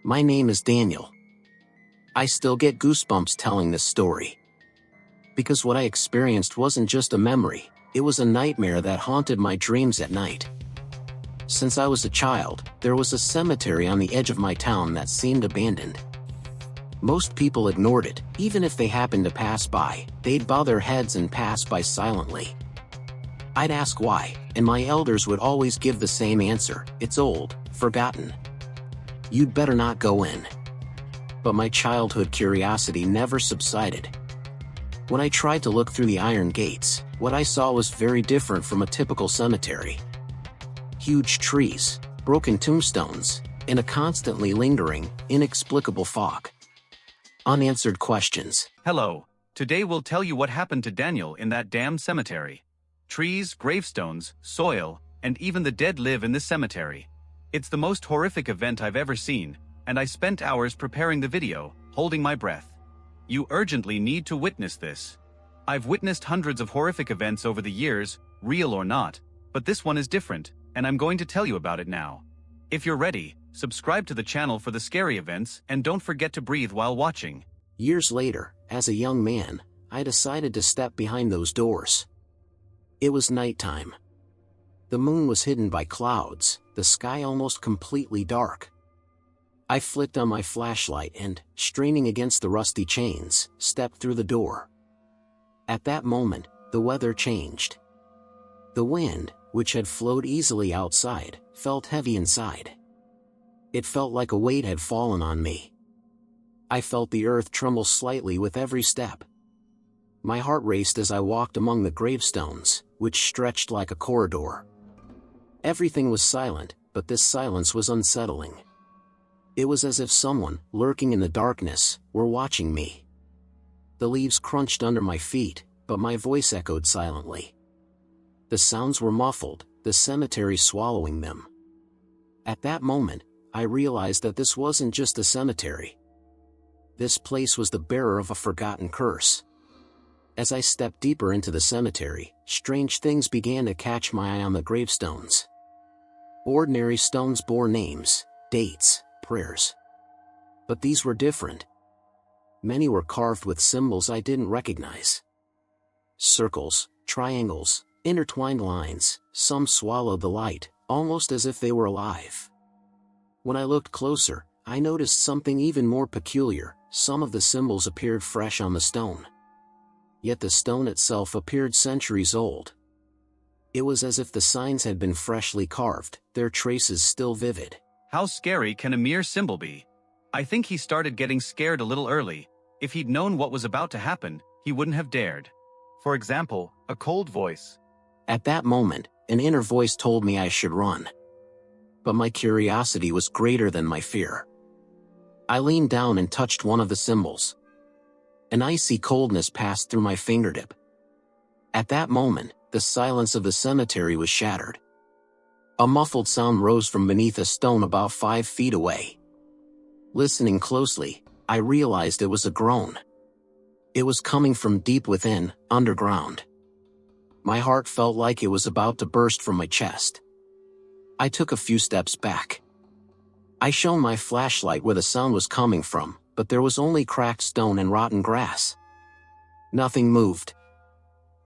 My name is Daniel. I still get goosebumps telling this story. Because what I experienced wasn't just a memory, it was a nightmare that haunted my dreams at night. Since I was a child, there was a cemetery on the edge of my town that seemed abandoned. Most people ignored it, even if they happened to pass by, they'd bow their heads and pass by silently. I'd ask why, and my elders would always give the same answer: it's old, forgotten. You'd better not go in. But my childhood curiosity never subsided. When I tried to look through the iron gates, what I saw was very different from a typical cemetery. Huge trees, broken tombstones, and a constantly lingering, inexplicable fog. Unanswered questions. Hello. Today we'll tell you what happened to Daniel in that damn cemetery. Trees, gravestones, soil, and even the dead live in this cemetery. It's the most horrific event I've ever seen, and I spent hours preparing the video, holding my breath. You urgently need to witness this. I've witnessed hundreds of horrific events over the years, real or not, but this one is different, and I'm going to tell you about it now. If you're ready, subscribe to the channel for the scary events, and don't forget to breathe while watching. Years later, as a young man, I decided to step behind those doors. It was nighttime. The moon was hidden by clouds, the sky almost completely dark. I flicked on my flashlight and, straining against the rusty chains, stepped through the door. At that moment, the weather changed. The wind, which had flowed easily outside, felt heavy inside. It felt like a weight had fallen on me. I felt the earth tremble slightly with every step. My heart raced as I walked among the gravestones, which stretched like a corridor. Everything was silent, but this silence was unsettling. It was as if someone, lurking in the darkness, were watching me. The leaves crunched under my feet, but my voice echoed silently. The sounds were muffled, the cemetery swallowing them. At that moment, I realized that this wasn't just a cemetery. This place was the bearer of a forgotten curse. As I stepped deeper into the cemetery, strange things began to catch my eye on the gravestones. Ordinary stones bore names, dates, prayers. But these were different. Many were carved with symbols I didn't recognize. Circles, triangles, intertwined lines, some swallowed the light, almost as if they were alive. When I looked closer, I noticed something even more peculiar. Some of the symbols appeared fresh on the stone. Yet the stone itself appeared centuries old. It was as if the signs had been freshly carved, their traces still vivid. How scary can a mere symbol be? I think he started getting scared a little early. If he'd known what was about to happen, he wouldn't have dared. For example, a cold voice. At that moment, an inner voice told me I should run. But my curiosity was greater than my fear. I leaned down and touched one of the symbols. An icy coldness passed through my fingertip. At that moment, the silence of the cemetery was shattered. A muffled sound rose from beneath a stone about 5 feet away. Listening closely, I realized it was a groan. It was coming from deep within, underground. My heart felt like it was about to burst from my chest. I took a few steps back. I shone my flashlight where the sound was coming from, but there was only cracked stone and rotten grass. Nothing moved.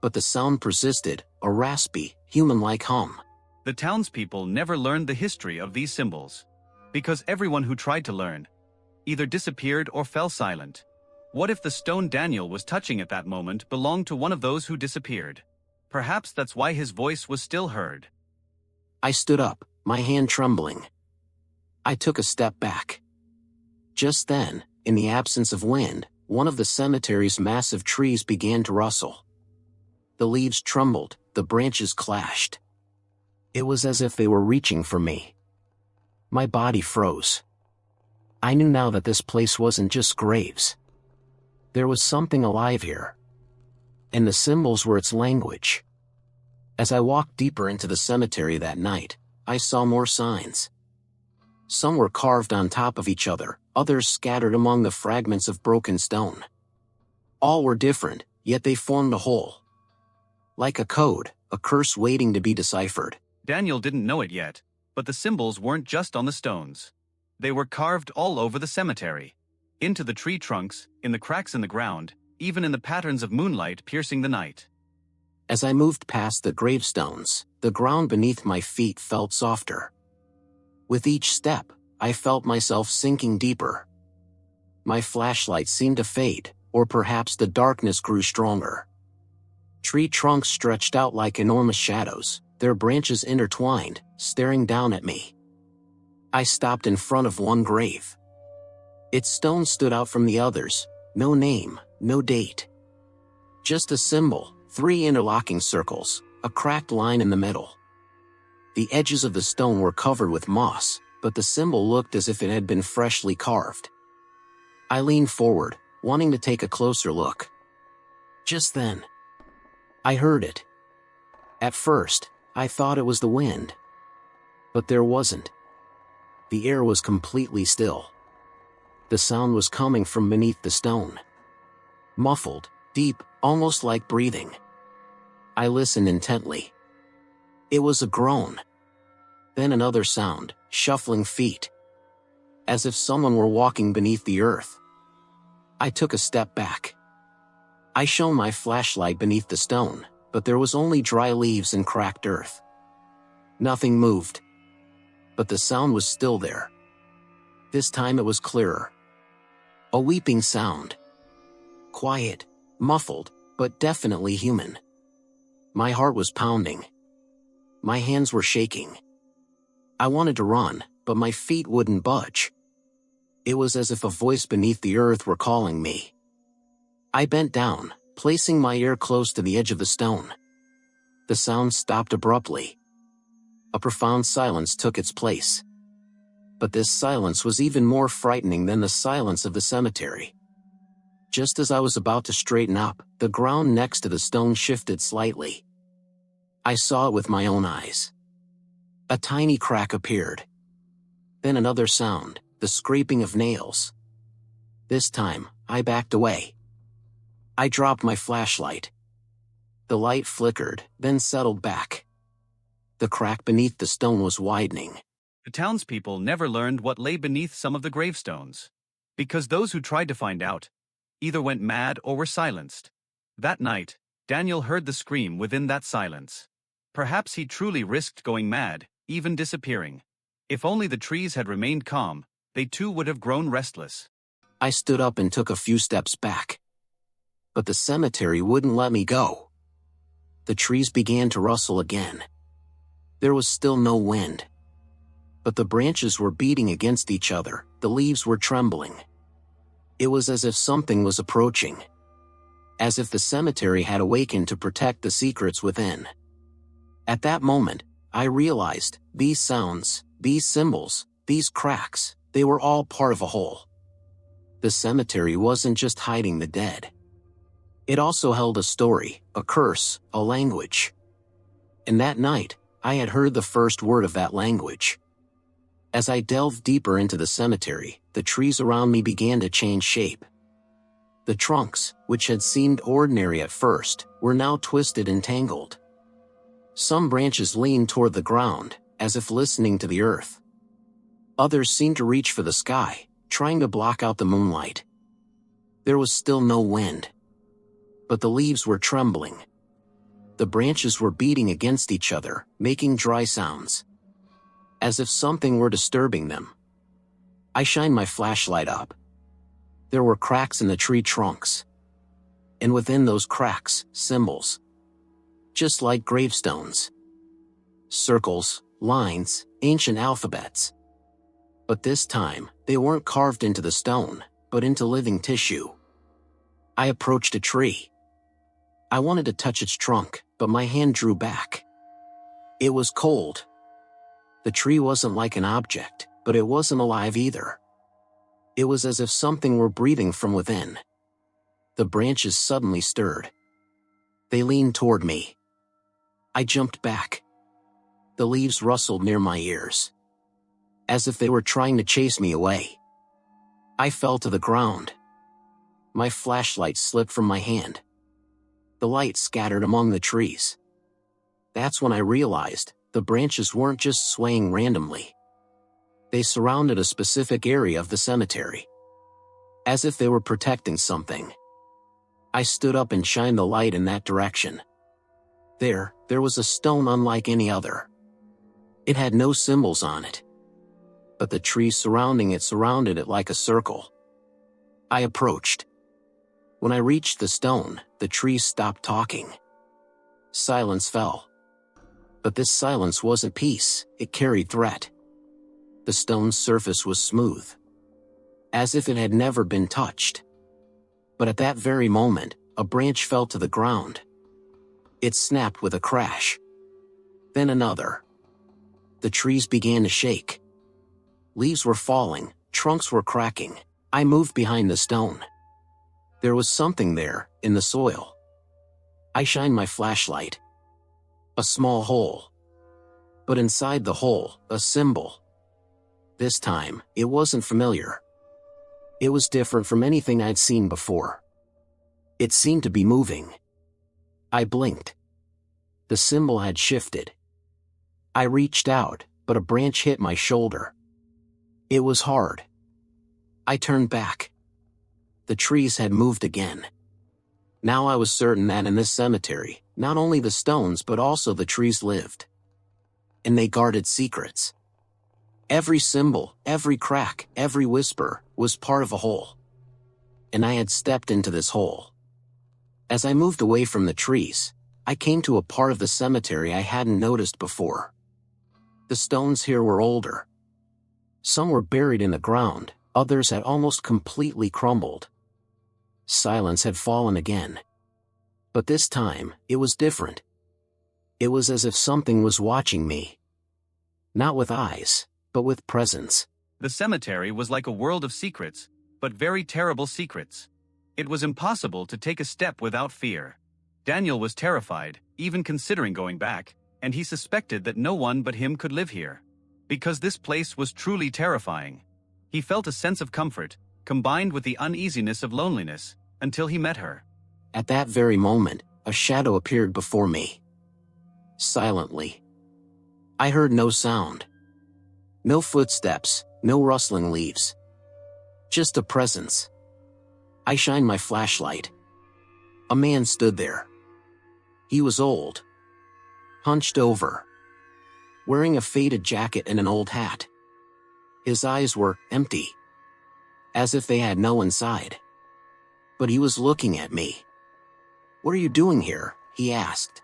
But the sound persisted, a raspy, human-like hum. The townspeople never learned the history of these symbols. Because everyone who tried to learn either disappeared or fell silent. What if the stone Daniel was touching at that moment belonged to one of those who disappeared? Perhaps that's why his voice was still heard. I stood up, my hand trembling. I took a step back. Just then, in the absence of wind, one of the cemetery's massive trees began to rustle. The leaves trembled, the branches clashed. It was as if they were reaching for me. My body froze. I knew now that this place wasn't just graves. There was something alive here. And the symbols were its language. As I walked deeper into the cemetery that night, I saw more signs. Some were carved on top of each other, others scattered among the fragments of broken stone. All were different, yet they formed a whole. Like a code, a curse waiting to be deciphered. Daniel didn't know it yet, but the symbols weren't just on the stones. They were carved all over the cemetery. Into the tree trunks, in the cracks in the ground, even in the patterns of moonlight piercing the night. As I moved past the gravestones, the ground beneath my feet felt softer. With each step, I felt myself sinking deeper. My flashlight seemed to fade, or perhaps the darkness grew stronger. Tree trunks stretched out like enormous shadows, their branches intertwined, staring down at me. I stopped in front of one grave. Its stone stood out from the others, no name, no date. Just a symbol, 3 interlocking circles, a cracked line in the middle. The edges of the stone were covered with moss, but the symbol looked as if it had been freshly carved. I leaned forward, wanting to take a closer look. Just then, I heard it. At first, I thought it was the wind. But there wasn't. The air was completely still. The sound was coming from beneath the stone. Muffled, deep, almost like breathing. I listened intently. It was a groan. Then another sound, shuffling feet. As if someone were walking beneath the earth. I took a step back. I shone my flashlight beneath the stone, but there was only dry leaves and cracked earth. Nothing moved. But the sound was still there. This time it was clearer. A weeping sound. Quiet, muffled, but definitely human. My heart was pounding. My hands were shaking. I wanted to run, but my feet wouldn't budge. It was as if a voice beneath the earth were calling me. I bent down, placing my ear close to the edge of the stone. The sound stopped abruptly. A profound silence took its place. But this silence was even more frightening than the silence of the cemetery. Just as I was about to straighten up, the ground next to the stone shifted slightly. I saw it with my own eyes. A tiny crack appeared. Then another sound, the scraping of nails. This time, I backed away. I dropped my flashlight. The light flickered, then settled back. The crack beneath the stone was widening. The townspeople never learned what lay beneath some of the gravestones, because those who tried to find out either went mad or were silenced. That night, Daniel heard the scream within that silence. Perhaps he truly risked going mad, even disappearing. If only the trees had remained calm, they too would have grown restless. I stood up and took a few steps back. But the cemetery wouldn't let me go. The trees began to rustle again. There was still no wind. But the branches were beating against each other, the leaves were trembling. It was as if something was approaching. As if the cemetery had awakened to protect the secrets within. At that moment, I realized, these sounds, these symbols, these cracks, they were all part of a whole. The cemetery wasn't just hiding the dead. It also held a story, a curse, a language. And that night, I had heard the first word of that language. As I delved deeper into the cemetery, the trees around me began to change shape. The trunks, which had seemed ordinary at first, were now twisted and tangled. Some branches leaned toward the ground, as if listening to the earth. Others seemed to reach for the sky, trying to block out the moonlight. There was still no wind. But the leaves were trembling. The branches were beating against each other, making dry sounds. As if something were disturbing them. I shined my flashlight up. There were cracks in the tree trunks. And within those cracks, symbols. Just like gravestones. Circles, lines, ancient alphabets. But this time, they weren't carved into the stone, but into living tissue. I approached a tree. I wanted to touch its trunk, but my hand drew back. It was cold. The tree wasn't like an object, but it wasn't alive either. It was as if something were breathing from within. The branches suddenly stirred. They leaned toward me. I jumped back. The leaves rustled near my ears. As if they were trying to chase me away. I fell to the ground. My flashlight slipped from my hand. The light scattered among the trees. That's when I realized, the branches weren't just swaying randomly. They surrounded a specific area of the cemetery, as if they were protecting something. I stood up and shined the light in that direction. There was a stone unlike any other. It had no symbols on it, but the trees surrounding it surrounded it like a circle. I approached. When I reached the stone, the trees stopped talking. Silence fell. But this silence wasn't peace, it carried threat. The stone's surface was smooth, as if it had never been touched. But at that very moment, a branch fell to the ground. It snapped with a crash. Then another. The trees began to shake. Leaves were falling, trunks were cracking. I moved behind the stone. There was something there, in the soil. I shined my flashlight. A small hole. But inside the hole, a symbol. This time, it wasn't familiar. It was different from anything I'd seen before. It seemed to be moving. I blinked. The symbol had shifted. I reached out, but a branch hit my shoulder. It was hard. I turned back. The trees had moved again. Now I was certain that in this cemetery, not only the stones but also the trees lived. And they guarded secrets. Every symbol, every crack, every whisper, was part of a whole. And I had stepped into this hole. As I moved away from the trees, I came to a part of the cemetery I hadn't noticed before. The stones here were older. Some were buried in the ground, others had almost completely crumbled. Silence had fallen again. But this time, it was different. It was as if something was watching me. Not with eyes, but with presence. The cemetery was like a world of secrets, but very terrible secrets. It was impossible to take a step without fear. Daniel was terrified, even considering going back, and he suspected that no one but him could live here. Because this place was truly terrifying. He felt a sense of comfort, combined with the uneasiness of loneliness, until he met her. At that very moment, a shadow appeared before me. Silently. I heard no sound. No footsteps, no rustling leaves. Just a presence. I shined my flashlight. A man stood there. He was old. Hunched over. Wearing a faded jacket and an old hat. His eyes were empty. As if they had no inside. But he was looking at me. "What are you doing here?" he asked.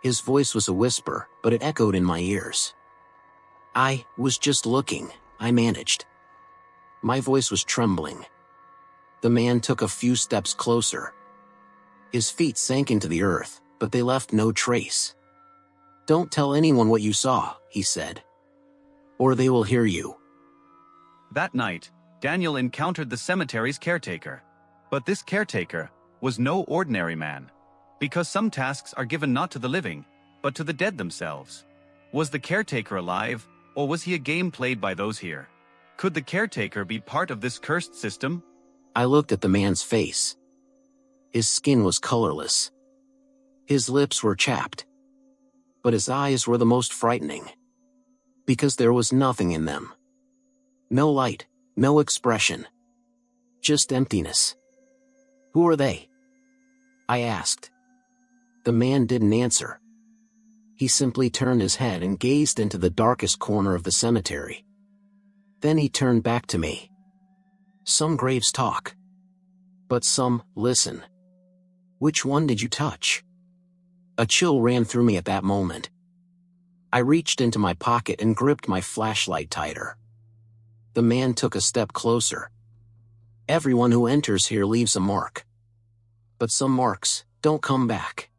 His voice was a whisper, but it echoed in my ears. "I was just looking," I managed. My voice was trembling. The man took a few steps closer. His feet sank into the earth, but they left no trace. "Don't tell anyone what you saw," he said. "Or they will hear you." That night, Daniel encountered the cemetery's caretaker. But this caretaker was no ordinary man. Because some tasks are given not to the living, but to the dead themselves. Was the caretaker alive, or was he a game played by those here? Could the caretaker be part of this cursed system? I looked at the man's face. His skin was colorless. His lips were chapped. But his eyes were the most frightening. Because there was nothing in them. No light, no expression. Just emptiness. "Who are they?" I asked. The man didn't answer. He simply turned his head and gazed into the darkest corner of the cemetery. Then he turned back to me. "Some graves talk. But some listen. Which one did you touch?" A chill ran through me at that moment. I reached into my pocket and gripped my flashlight tighter. The man took a step closer. "Everyone who enters here leaves a mark. But some marks don't come back."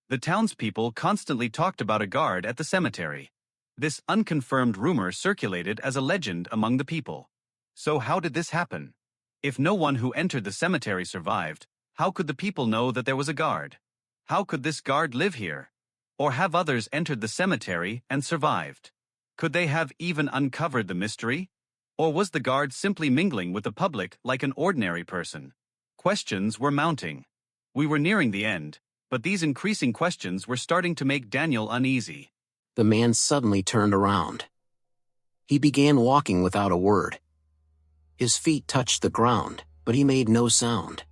The townspeople constantly talked about a guard at the cemetery. This unconfirmed rumor circulated as a legend among the people. So how did this happen? If no one who entered the cemetery survived, how could the people know that there was a guard? How could this guard live here? Or have others entered the cemetery and survived? Could they have even uncovered the mystery? Or was the guard simply mingling with the public like an ordinary person? Questions were mounting. We were nearing the end, but these increasing questions were starting to make Daniel uneasy. The man suddenly turned around. He began walking without a word. His feet touched the ground, but he made no sound.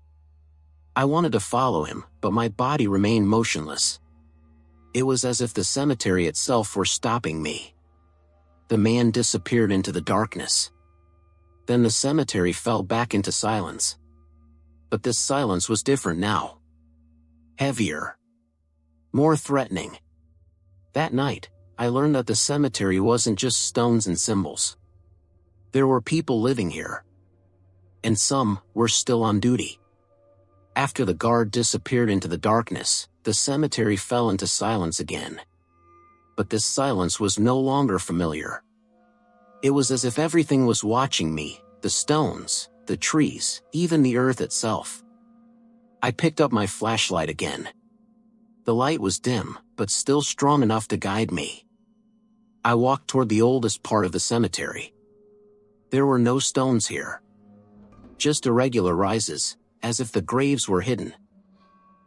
I wanted to follow him, but my body remained motionless. It was as if the cemetery itself were stopping me. The man disappeared into the darkness. Then the cemetery fell back into silence. But this silence was different now. Heavier. More threatening. That night, I learned that the cemetery wasn't just stones and symbols. There were people living here. And some were still on duty. After the guard disappeared into the darkness, the cemetery fell into silence again. But this silence was no longer familiar. It was as if everything was watching me, the stones, the trees, even the earth itself. I picked up my flashlight again. The light was dim, but still strong enough to guide me. I walked toward the oldest part of the cemetery. There were no stones here. Just irregular rises, as if the graves were hidden.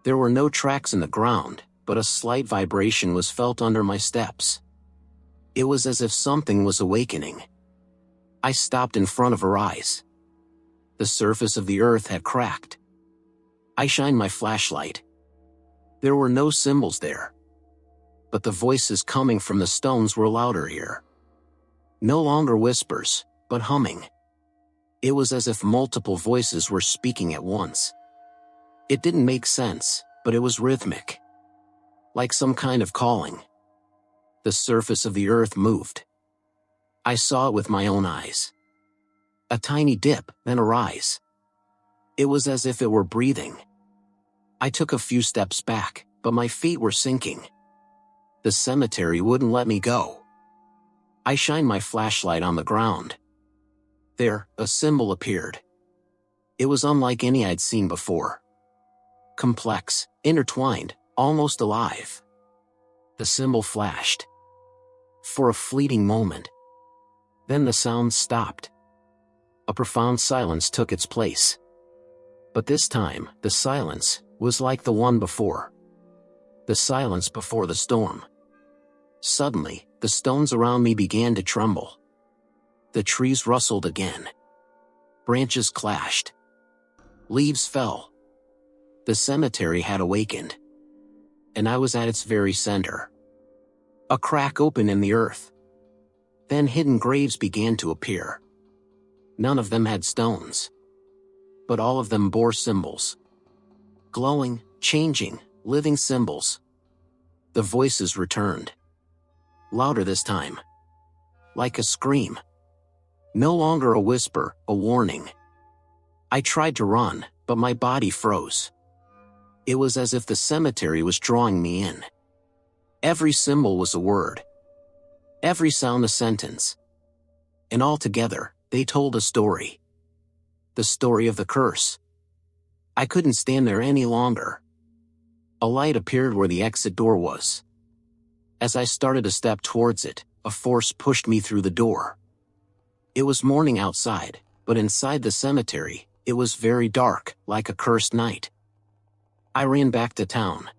There were no tracks in the ground, but a slight vibration was felt under my steps. It was as if something was awakening. I stopped in front of her eyes. The surface of the earth had cracked. I shined my flashlight. There were no symbols there. But the voices coming from the stones were louder here. No longer whispers, but humming. It was as if multiple voices were speaking at once. It didn't make sense, but it was rhythmic. Like some kind of calling. The surface of the earth moved. I saw it with my own eyes. A tiny dip, then a rise. It was as if it were breathing. I took a few steps back, but my feet were sinking. The cemetery wouldn't let me go. I shined my flashlight on the ground. There, a symbol appeared. It was unlike any I'd seen before. Complex, intertwined, almost alive. The symbol flashed. For a fleeting moment. Then the sound stopped. A profound silence took its place. But this time, the silence was like the one before. The silence before the storm. Suddenly, the stones around me began to tremble. The trees rustled again. Branches clashed. Leaves fell. The cemetery had awakened. And I was at its very center. A crack opened in the earth. Then hidden graves began to appear. None of them had stones. But all of them bore symbols. Glowing, changing, living symbols. The voices returned. Louder this time. Like a scream. No longer a whisper, a warning. I tried to run, but my body froze. It was as if the cemetery was drawing me in. Every symbol was a word. Every sound a sentence. And all together, they told a story. The story of the curse. I couldn't stand there any longer. A light appeared where the exit door was. As I started to step towards it, a force pushed me through the door. It was morning outside, but inside the cemetery, it was very dark, like a cursed night. I ran back to town.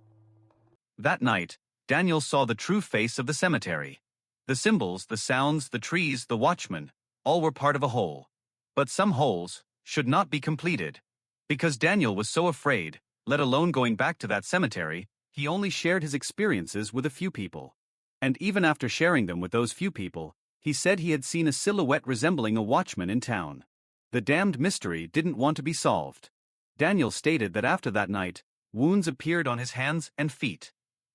That night, Daniel saw the true face of the cemetery. The symbols, the sounds, the trees, the watchmen, all were part of a whole. But some wholes should not be completed. Because Daniel was so afraid, let alone going back to that cemetery, he only shared his experiences with a few people. And even after sharing them with those few people, he said he had seen a silhouette resembling a watchman in town. The damned mystery didn't want to be solved. Daniel stated that after that night, wounds appeared on his hands and feet.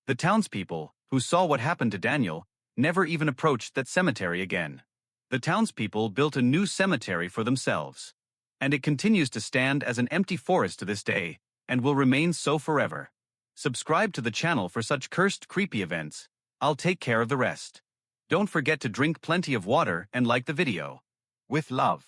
The townspeople, who saw what happened to Daniel, never even approached that cemetery again. The townspeople built a new cemetery for themselves. And it continues to stand as an empty forest to this day, and will remain so forever. Subscribe to the channel for such cursed, creepy events. I'll take care of the rest. Don't forget to drink plenty of water and like the video. With love.